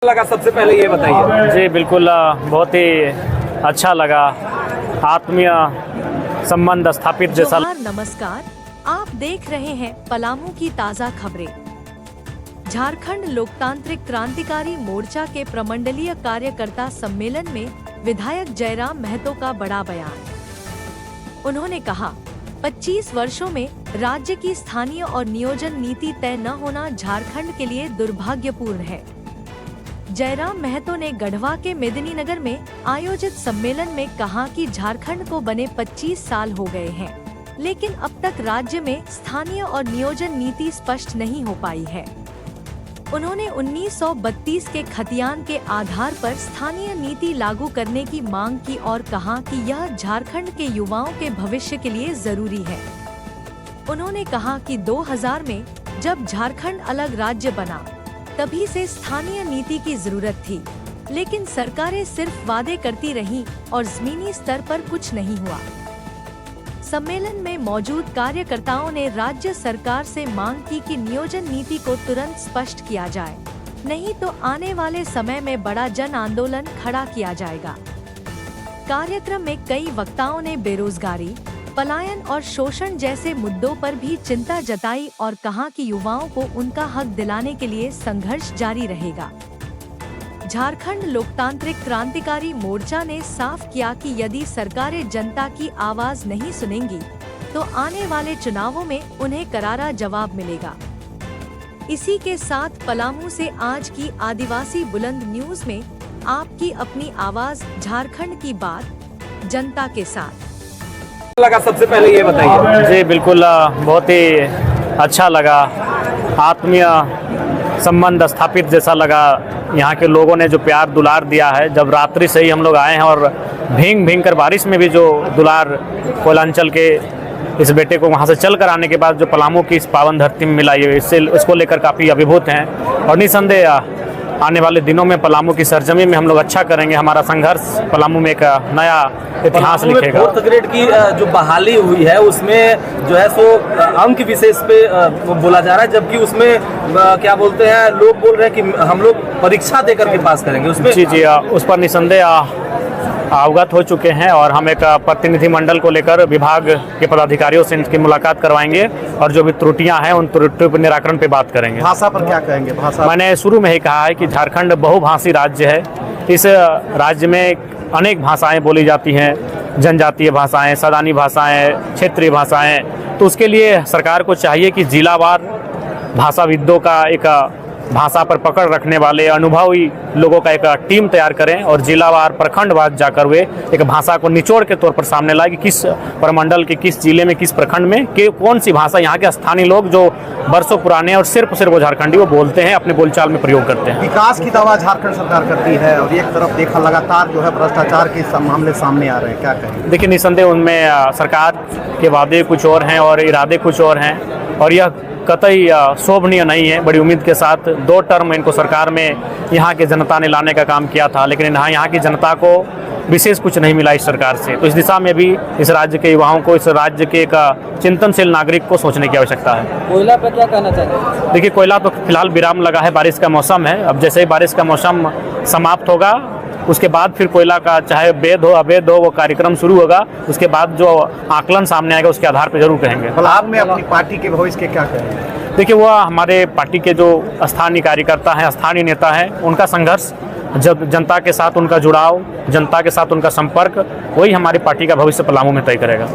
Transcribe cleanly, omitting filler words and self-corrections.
लगा सबसे पहले ये बताइए। जी बिल्कुल, बहुत ही अच्छा लगा। आत्मीय संबंध स्थापित जैसा। नमस्कार, आप देख रहे हैं पलामू की ताज़ा खबरें। झारखंड लोकतांत्रिक क्रांतिकारी मोर्चा के प्रमंडलीय कार्यकर्ता सम्मेलन में विधायक जयराम महतो का बड़ा बयान। उन्होंने कहा, 25 वर्षों में राज्य की स्थानीय और नियोजन नीति तय न होना झारखंड के लिए दुर्भाग्यपूर्ण है। जयराम महतो ने गढ़वा के मेदिनीनगर में आयोजित सम्मेलन में कहा कि झारखंड को बने 25 साल हो गए हैं, लेकिन अब तक राज्य में स्थानीय और नियोजन नीति स्पष्ट नहीं हो पाई है। उन्होंने 1932 के खतियान के आधार पर स्थानीय नीति लागू करने की मांग की और कहा कि यह झारखंड के युवाओं के भविष्य के लिए जरूरी है। उन्होंने कहा कि 2000 में जब झारखंड अलग राज्य बना, तभी से स्थानीय नीति की जरूरत थी, लेकिन सरकारें सिर्फ वादे करती रहीं और जमीनी स्तर पर कुछ नहीं हुआ। सम्मेलन में मौजूद कार्यकर्ताओं ने राज्य सरकार से मांग की कि नियोजन नीति को तुरंत स्पष्ट किया जाए, नहीं तो आने वाले समय में बड़ा जन आंदोलन खड़ा किया जाएगा। कार्यक्रम में कई वक्ताओं ने बेरोजगारी, पलायन और शोषण जैसे मुद्दों पर भी चिंता जताई और कहा कि युवाओं को उनका हक दिलाने के लिए संघर्ष जारी रहेगा। झारखंड लोकतांत्रिक क्रांतिकारी मोर्चा ने साफ किया कि यदि सरकारें जनता की आवाज नहीं सुनेंगी, तो आने वाले चुनावों में उन्हें करारा जवाब मिलेगा। इसी के साथ पलामू से आज की आदिवासी बुलंद न्यूज में आपकी अपनी आवाज, झारखंड की बात, जनता के साथ। लगा सबसे पहले ये बताइए। जी बिल्कुल, बहुत ही अच्छा लगा। आत्मीय संबंध स्थापित जैसा लगा। यहाँ के लोगों ने जो प्यार दुलार दिया है, जब रात्रि से ही हम लोग आए हैं और भींग भींग कर बारिश में भी जो दुलार कोयलांचल के इस बेटे को वहाँ से चल कर आने के बाद जो पलामू की इस पावन धरती में मिला, ये इससे उसको लेकर काफ़ी अभिभूत हैं। और निसंदेह आने वाले दिनों में पलामू की सरजमी में हम लोग अच्छा करेंगे। हमारा संघर्ष पलामू में एक नया इतिहास लिखेगा। 4th ग्रेड की जो बहाली हुई है, उसमें जो है सो अंक विशेष पे बोला जा रहा है, जबकि उसमें क्या बोलते हैं, लोग बोल रहे हैं कि हम लोग परीक्षा देकर के पास करेंगे। उसमें जी उस पर निसंदेह अवगत हो चुके हैं और हम एक प्रतिनिधि मंडल को लेकर विभाग के पदाधिकारियों से इनकी मुलाकात करवाएंगे और जो भी त्रुटियां हैं उन त्रुटियों पर निराकरण पे बात करेंगे। भाषा पर क्या कहेंगे? भाषा मैंने शुरू में ही कहा है कि झारखंड बहुभाषी राज्य है। इस राज्य में अनेक भाषाएं बोली जाती हैं, जनजातीय भाषाएं, सदानी भाषाएं, क्षेत्रीय भाषाएं। तो उसके लिए सरकार को चाहिए कि जिलावार भाषाविदों का एक भाषा पर पकड़ रखने वाले अनुभवी लोगों का एक टीम तैयार करें और जिलावार प्रखंडवार जाकर वे एक भाषा को निचोड़ के तौर पर सामने लाए कि किस प्रमंडल के किस जिले में किस प्रखंड में कौन सी भाषा यहाँ के स्थानीय लोग जो वर्षों पुराने और सिर्फ वो झारखंडी वो बोलते हैं, अपने बोलचाल में प्रयोग करते हैं। विकास की दावा झारखंड सरकार करती है और एक तरफ देखा लगातार जो है भ्रष्टाचार के मामले सामने आ रहे हैं, क्या कहेंगे? देखिए, निसंदेह उनमें सरकार के वादे कुछ और हैं और इरादे कुछ और हैं और यह कतई शोभनीय नहीं है। बड़ी उम्मीद के साथ 2 टर्म इनको सरकार में यहाँ के जनता ने लाने का काम किया था, लेकिन यहाँ की जनता को विशेष कुछ नहीं मिला इस सरकार से। तो इस दिशा में भी इस राज्य के युवाओं को, इस राज्य के एक चिंतनशील नागरिक को सोचने की आवश्यकता है। कोयला पर क्या कहना चाहिए? देखिए, कोयला तो फिलहाल विराम लगा है, बारिश का मौसम है। अब जैसे ही बारिश का मौसम समाप्त होगा, उसके बाद फिर कोयला का चाहे वैध हो अवैध हो वो कार्यक्रम शुरू होगा। उसके बाद जो आकलन सामने आएगा उसके आधार पर जरूर कहेंगे। आप में अपनी पार्टी के भविष्य के क्या कहेंगे? देखिए, वह हमारे पार्टी के जो स्थानीय कार्यकर्ता हैं, स्थानीय नेता हैं, उनका संघर्ष, जब जनता के साथ उनका जुड़ाव, जनता के साथ उनका संपर्क, वही हमारी पार्टी का भविष्य पलामू में तय करेगा।